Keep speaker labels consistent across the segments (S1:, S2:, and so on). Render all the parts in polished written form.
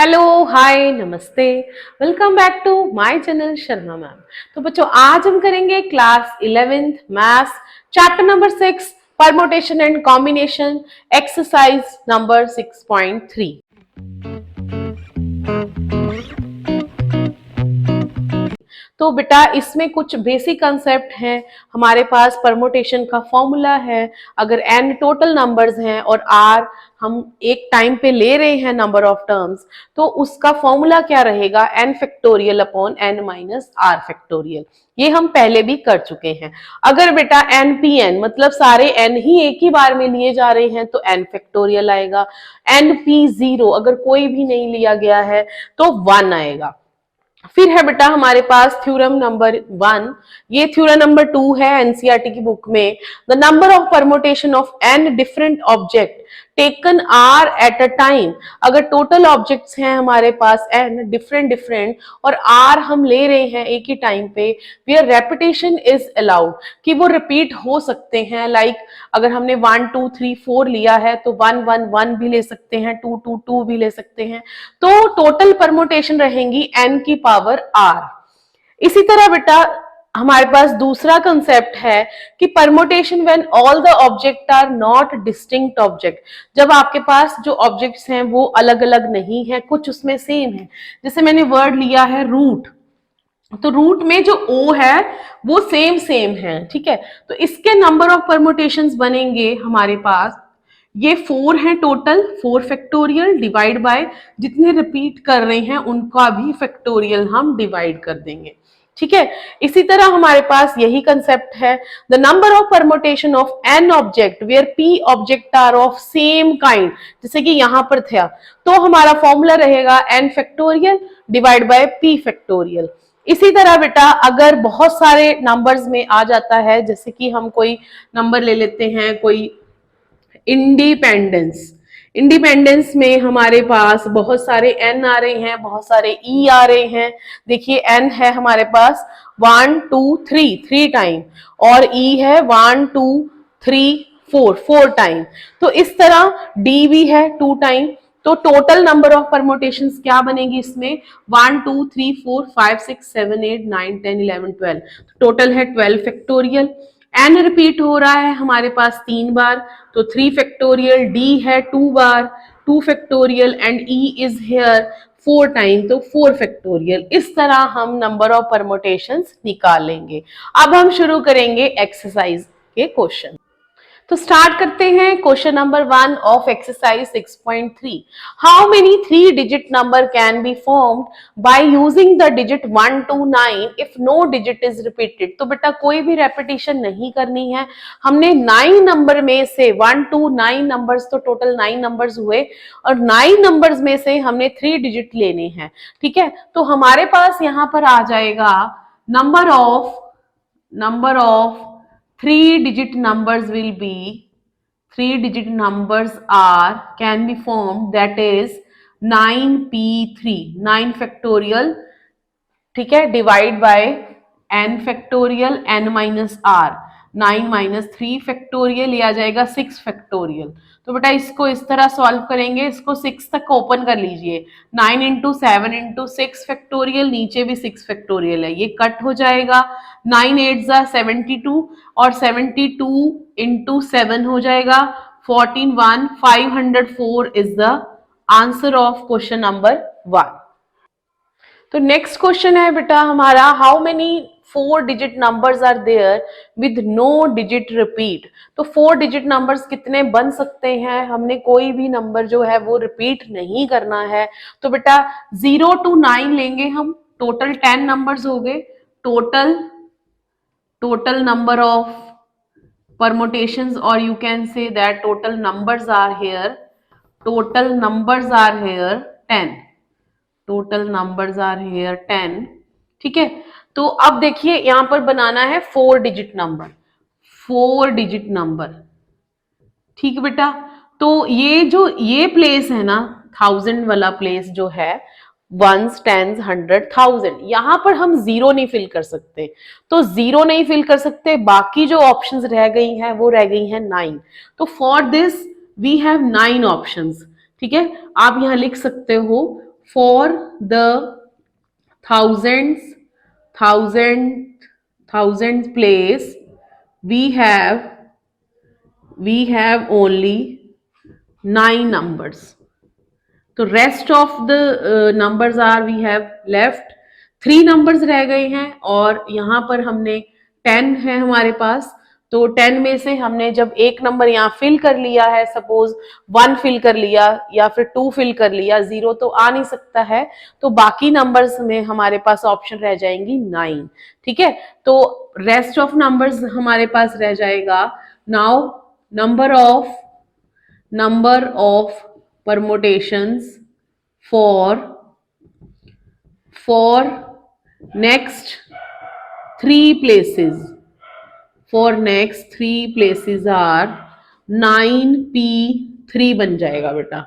S1: Hello, hi, नमस्ते। Welcome back to my channel Sharma ma'am. तो बच्चों, आज हम करेंगे class 11th maths chapter number 6 permutation and combination exercise number 6.3। तो बेटा इसमें कुछ बेसिक कंसेप्ट हैं। हमारे पास परमुटेशन का फॉर्मूला है। अगर n टोटल नंबर्स हैं और r हम एक टाइम पे ले रहे हैं नंबर ऑफ टर्म्स, तो उसका फॉर्मूला क्या रहेगा? n factorial upon n minus r factorial. ये हम पहले भी कर चुके हैं। अगर बेटा npn मतलब सारे n ही एक ही बार में लिए जा रहे हैं तो n फैक्टोरियल आएगा। np0 अगर कोई भी नहीं लिया गया है तो 1 आएगा। फिर है बेटा हमारे पास थ्योरम नंबर 1। ये थ्योरम नंबर 2 है एनसीईआरटी की बुक में। The number of permutation of n different object taken r at a time. अगर टोटल ऑब्जेक्ट्स हैं हमारे पास एन डिफरेंट और आर हम ले रहे हैं एक ही टाइम पे, वेयर रेपिटेशन इज अलाउड, कि वो रिपीट हो सकते हैं। लाइक अगर हमने 1 2 3 4 लिया है तो 1 1 1 भी ले सकते हैं, 2 2 2 भी ले सकते हैं। तो टोटल परमुटेशन रहेंगी n की पावर r। इसी तरह बेटा हमारे पास दूसरा कंसेप्ट है कि permutation when all the object are not distinct object. जब आपके पास जो ऑब्जेक्ट्स हैं वो अलग अलग नहीं है, कुछ उसमें सेम है। जैसे मैंने वर्ड लिया है रूट, तो रूट में जो o है वो सेम है, ठीक है। तो इसके नंबर ऑफ परमुटेशंस बनेंगे हमारे पास, ये 4 है टोटल, 4 फैक्टोरियल डिवाइड बाय जितने रिपीट कर रहे हैं उनका भी फैक्टोरियल हम डिवाइड कर देंगे, ठीक है। इसी तरह हमारे पास यही कंसेप्ट है, the number of permutation of n object where p object are of same kind, जैसे कि यहां पर था, तो हमारा फॉर्मूला रहेगा n factorial divide by p factorial. इसी तरह बेटा अगर बहुत सारे नंबर्स में आ जाता है, जैसे कि हम कोई नंबर ले लेते हैं, कोई इंडिपेंडेंस में हमारे पास बहुत सारे n आ रहे हैं, बहुत सारे e आ रहे हैं। देखिए n है हमारे पास 1 2 3 टाइम और e है 1 2 3 4 टाइम। तो इस तरह d भी है 2 टाइम। तो टोटल नंबर ऑफ परमुटेशंस क्या बनेगी इसमें? 1 2 3 4 5 6 7 8 9 10 11 12। टोटल है 12 फैक्टोरियल। एन रिपीट हो रहा है हमारे पास 3 बार, तो 3 फैक्टोरियल। डी है 2 बार, 2 factorial and E is here 4 time, तो 4 फैक्टोरियल। इस तरह हम नंबर ऑफ परमुटेशंस निकालेंगे। अब हम शुरू करेंगे एक्सरसाइज के क्वेश्चन। तो स्टार्ट करते हैं question number 1 of exercise 6.3। How many 3 digit number can be formed by using the digit 1 to 9 if no digit is repeated. तो बेटा कोई भी रेपिटेशन नहीं करनी है। हमने 9 नंबर में से 1 to 9 नंबर्स, तो टोटल 9 नंबर्स हुए और 9 नंबर्स में से हमने 3 डिजिट लेने हैं, ठीक है। तो हमारे पास यहां पर आ जाएगा number of 3-digit numbers will be, 3-digit numbers can be formed, that is 9p3, 9 factorial, ठीक है, divide by n factorial n minus r, 9 minus 3 factorial, ये आ जाएगा 6 फैक्टोरियल। तो बेटा इसको इस तरह सॉल्व करेंगे, इसको 6 तक ओपन कर लीजिए। 9 इंटू 7 इंटू 6 फैक्टोरियल, नीचे भी 6 फैक्टोरियल है, ये कट हो जाएगा। 9 8 जा 72 और 72 इंटू 7 हो जाएगा 14 1 504 is the answer of question number 1। तो नेक्स्ट क्वेश्चन है बेटा हमारा, how many 4 digit numbers are there with no digit repeat. तो 4 डिजिट नंबर्स कितने बन सकते हैं? हमने कोई भी नंबर जो है वो रिपीट नहीं करना है। तो बेटा 0 to 9 लेंगे हम, टोटल 10 नंबर्स हो गए। Total number of permutations, or you can say that total numbers are here 10, total numbers are here 10, ठीक है। तो अब देखिए यहां पर बनाना है 4 डिजिट नंबर, ठीक है बेटा। तो ये प्लेस है ना, 1000 वाला प्लेस जो है, 1s 10s 100 1000, यहां पर हम 0 नहीं फिल कर सकते। तो 0 नहीं फिल कर सकते, बाकी जो ऑप्शंस रह गई हैं वो रह गई हैं 9। तो for this we have 9 options, ठीक है। आप यहां लिख सकते हो for the thousands thousands place we have only 9 numbers. तो rest of the numbers are we have left 3 numbers रह गए हैं और यहाँ पर हमने 10 है हमारे पास। तो 10 में से हमने जब एक नंबर यहाँ फिल कर लिया है, सपोज 1 फिल कर लिया या फिर 2 फिल कर लिया, 0 तो आ नहीं सकता है, तो बाकी नंबर्स में हमारे पास ऑप्शन रह जाएंगी 9। ठीक है, तो रेस्ट ऑफ नंबर्स हमारे पास रह जाएगा now number of permutations for next 3 places are 9p3 बन जाएगा बेटा,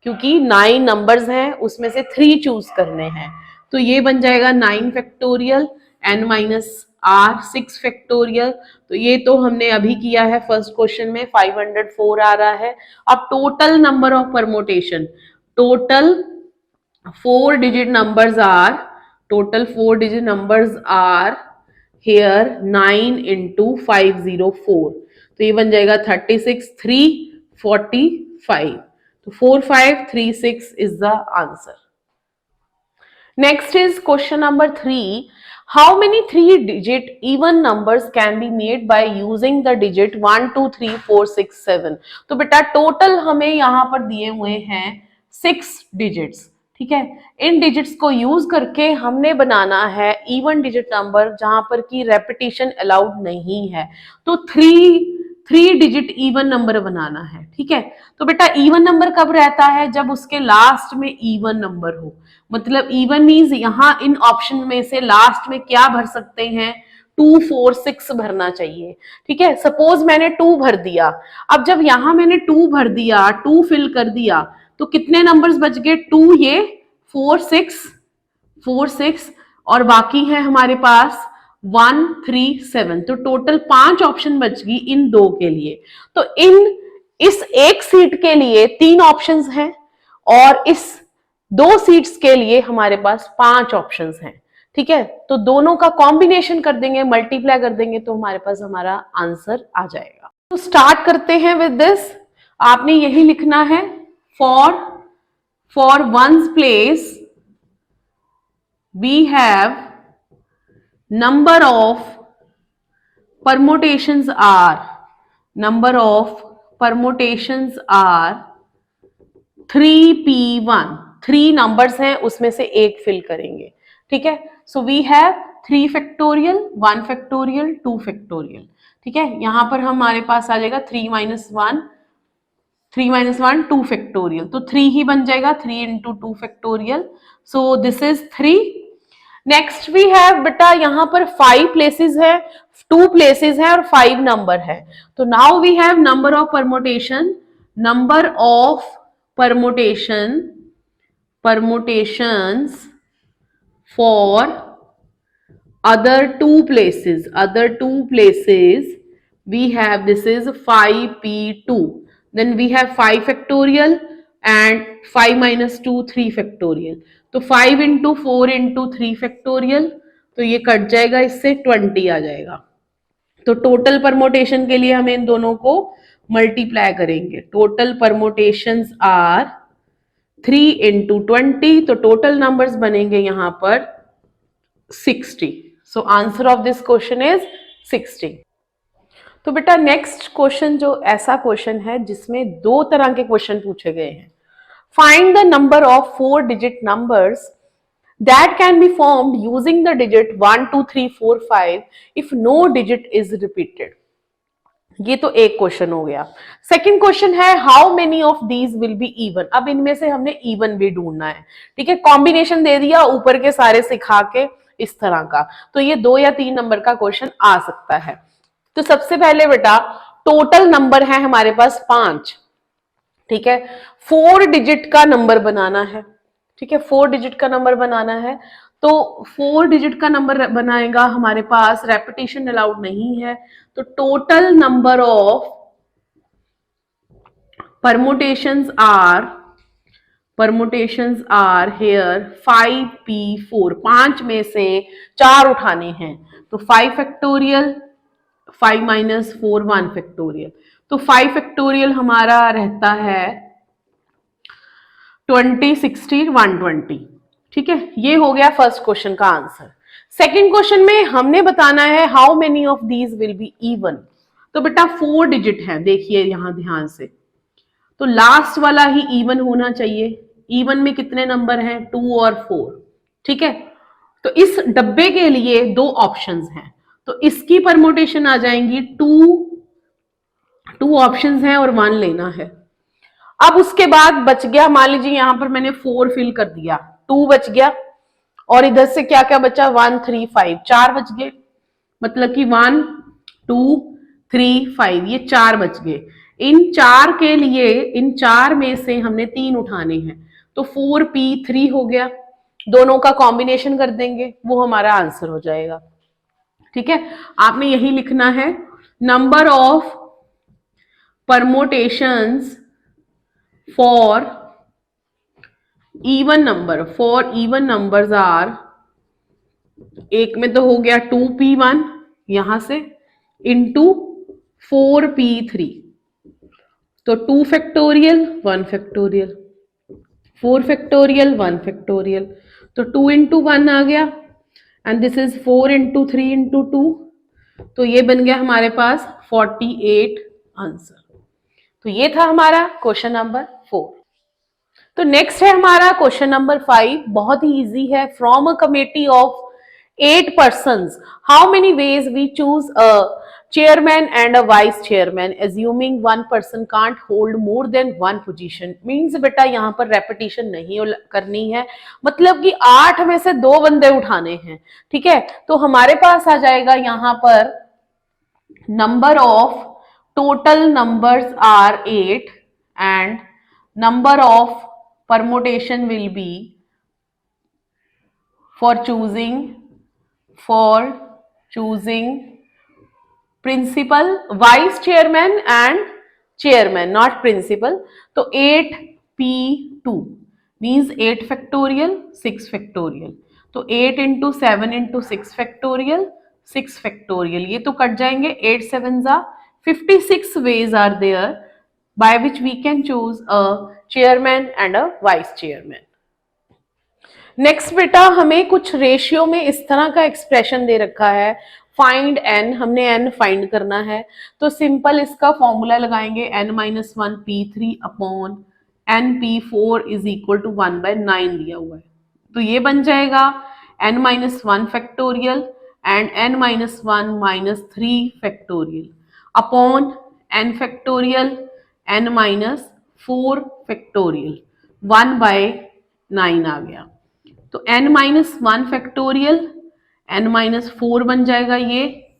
S1: क्योंकि 9 नंबर्स हैं उसमें से 3 चूज करने हैं। तो ये बन जाएगा 9 factorial n minus r 6 factorial. तो ये तो हमने अभी किया है फर्स्ट क्वेश्चन में, 504 आ रहा है। अब total number of permutation, total 4 digit numbers are here 9 into 504, तो ये बन जाएगा 36 3 45। तो 4536 is the answer. Next is question number 3. How many 3-digit even numbers can be made by using the digit 1 2 3 4 6 7? तो बेटा टोटल हमें यहाँ पर दिए हुए हैं 6 डिजिट्स। ठीक है, इन डिजिट्स को यूज करके हमने बनाना है इवन डिजिट नंबर जहां पर की रेपिटेशन अलाउड नहीं है। तो 3 डिजिट इवन नंबर बनाना है। ठीक है, तो बेटा इवन नंबर कब रहता है? जब उसके लास्ट में इवन नंबर हो। मतलब इवन मीन्स यहाँ इन ऑप्शन में से लास्ट में क्या भर सकते हैं? 2 4 6 भरना चाहिए। ठीक है, सपोज मैंने 2 भर दिया, अब जब यहां मैंने 2 भर दिया, 2 फिल कर दिया, तो कितने नंबर्स बच गए? 2 ये 4 6 और बाकी है हमारे पास 1 3 7। तो टोटल 5 ऑप्शन बच गई इन 2 के लिए। तो इस एक सीट के लिए 3 ऑप्शंस हैं और इस 2 सीट्स के लिए हमारे पास 5 ऑप्शंस हैं। ठीक है, तो दोनों का कॉम्बिनेशन कर देंगे, मल्टीप्लाई कर देंगे, तो हमारे पास हमारा आंसर आ जाएगा। तो स्टार्ट करते हैं विद दिस। आपने यही लिखना है, for ones place we have number of permutations are 3p1। 3 numbers हैं उसमें से एक फिल करेंगे। ठीक है, so we have 3 factorial 1 factorial 2 factorial. ठीक है, यहां पर हमारे पास आ जाएगा 3 minus 1 2 फैक्टोरियल, तो 3 ही बन जाएगा, 3 into 2 factorial. So this is 3। Next we have बेटा यहाँ पर 5 प्लेसेस है, 2 प्लेसेस है और 5 नंबर है। तो now we have number of permutations for other two places we have, this is 5p2, then we have 5 factorial and 5 minus 2 3 factorial। तो 5 into 4 into 3 factorial, तो ये कट जाएगा, इससे 20 आ जाएगा। तो टोटल परमोटेशन के लिए हमें इन दोनों को मल्टीप्लाई करेंगे। टोटल परमोटेशंस आर 3 into 20, तो टोटल नंबर्स बनेंगे यहां पर 60। So answer of this question is 60। तो बेटा नेक्स्ट क्वेश्चन जो ऐसा क्वेश्चन है जिसमें 2 तरह के क्वेश्चन पूछे गए हैं। Find the number of 4 digit numbers that can be formed using the digit 1 2 3 4 5 if no digit is repeated। ये तो एक क्वेश्चन हो गया। सेकंड क्वेश्चन है how many of these will be even. अब इनमें से हमने इवन भी ढूंढना है। ठीक है, कॉम्बिनेशन दे दिया ऊपर के सारे सिखा के इस तरह का, तो ये 2 या 3 नंबर का क्वेश्चन आ सकता है। तो सबसे पहले बेटा टोटल नंबर है हमारे पास 5। ठीक है, 4 डिजिट का नंबर बनाना है। ठीक है, 4 डिजिट का नंबर बनाना है, तो 4 डिजिट का नंबर बनाएगा हमारे पास, रेपिटेशन अलाउड नहीं है। तो total number of permutations are permutations are here 5p4, 5 में से 4 उठाने हैं, तो 5 फैक्टोरियल, 5 माइनस 4 1 फैक्टोरियल, तो 5 फैक्टोरियल हमारा रहता है 20 60 120। ठीक है, ये हो गया फर्स्ट क्वेश्चन का आंसर। सेकंड क्वेश्चन में हमने बताना है how many of these will be even. तो बेटा 4 डिजिट है, देखिए यहां ध्यान से, तो लास्ट वाला ही इवन होना चाहिए। इवन में कितने नंबर हैं? 2 और 4। ठीक है, तो इस डब्बे के लिए 2 ऑप्शंस हैं, तो इसकी परमुटेशन आ जाएंगी 2 ऑप्शंस हैं और 1 लेना है। अब उसके बाद बच गया, मान लीजिए यहां पर मैंने 4 फिल कर दिया, 2 बच गया, और इधर से क्या क्या बचा? 1 3 5, 4 बच गए, मतलब कि 1 2 3 5, ये 4 बच गए। इन 4 के लिए, इन 4 में से हमने 3 उठाने हैं, तो 4p3 हो गया, दोनों का कॉम्बिनेशन कर देंगे, वो हमारा आंसर हो जाएगा। ठीक है, आपने यही लिखना है, number of permutations for even number, for even numbers are, एक में तो हो गया 2p1 यहां से इंटू 4p3, तो 2 फैक्टोरियल 1 फैक्टोरियल, 4 फैक्टोरियल 1 फैक्टोरियल, तो 2 इंटू 1 आ गया, and this is 4 into 3 into 2, तो ये बन गया हमारे पास 48 आंसर। तो ये था हमारा क्वेश्चन नंबर 4। तो नेक्स्ट है हमारा क्वेश्चन नंबर 5, बहुत ही इजी है। From a committee of 8 persons, how many ways we choose a chairman and a vice chairman assuming one person can't hold more than one position? means बेटा यहाँ पर repetition नहीं करनी है, मतलब कि 8 में से 2 बंदे उठाने हैं। ठीक है, तो हमारे पास आ जाएगा यहाँ पर number of total numbers are 8 and number of permutation will be for choosing principal, vice chairman and chairman, not principal. तो 8p2 means 8 factorial 6 factorial, तो 8 into 7 into 6 factorial 6 factorial, ये तो कट जाएंगे, 8 7s are 56 ways are there by which we can choose a chairman and a vice chairman. Next बेटा हमें कुछ ratio में इस तरह का एक्सप्रेशन दे रखा है, फाइंड n, हमने n फाइंड करना है, तो सिंपल इसका फॉर्मूला लगाएंगे, n-1 p3 upon n p4 is equal to 1/9 दिया हुआ है, तो ये बन जाएगा n-1 factorial and n-1 minus 3 factorial upon n factorial n-4 factorial 1/9 आ गया, तो n-1 फैक्टोरियल n-4 बन जाएगा ये,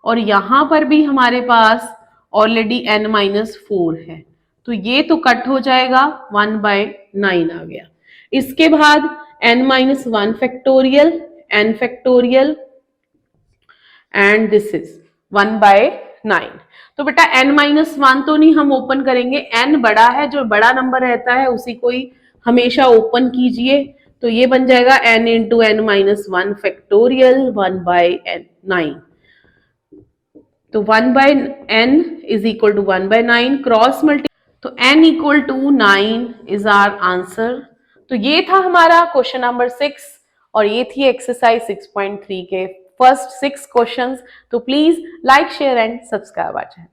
S1: और यहां पर भी हमारे पास ऑलरेडी n-4 है, तो ये तो कट हो जाएगा, 1/9 आ गया। इसके बाद n-1 factorial n factorial and this is 1/9। तो बेटा n-1 तो नहीं हम ओपन करेंगे, n बड़ा है, जो बड़ा नंबर रहता है उसी को ही हमेशा ओपन कीजिए, तो ये बन जाएगा n इंटू n-1 फैक्टोरियल 1/9, तो 1/n is equal to 1/9 cross multi, तो n equal to 9 is our answer. तो ये था हमारा क्वेश्चन नंबर 6 और ये थी एक्सरसाइज 6.3 के फर्स्ट 6 क्वेश्चंस। तो please like share and subscribe our channel.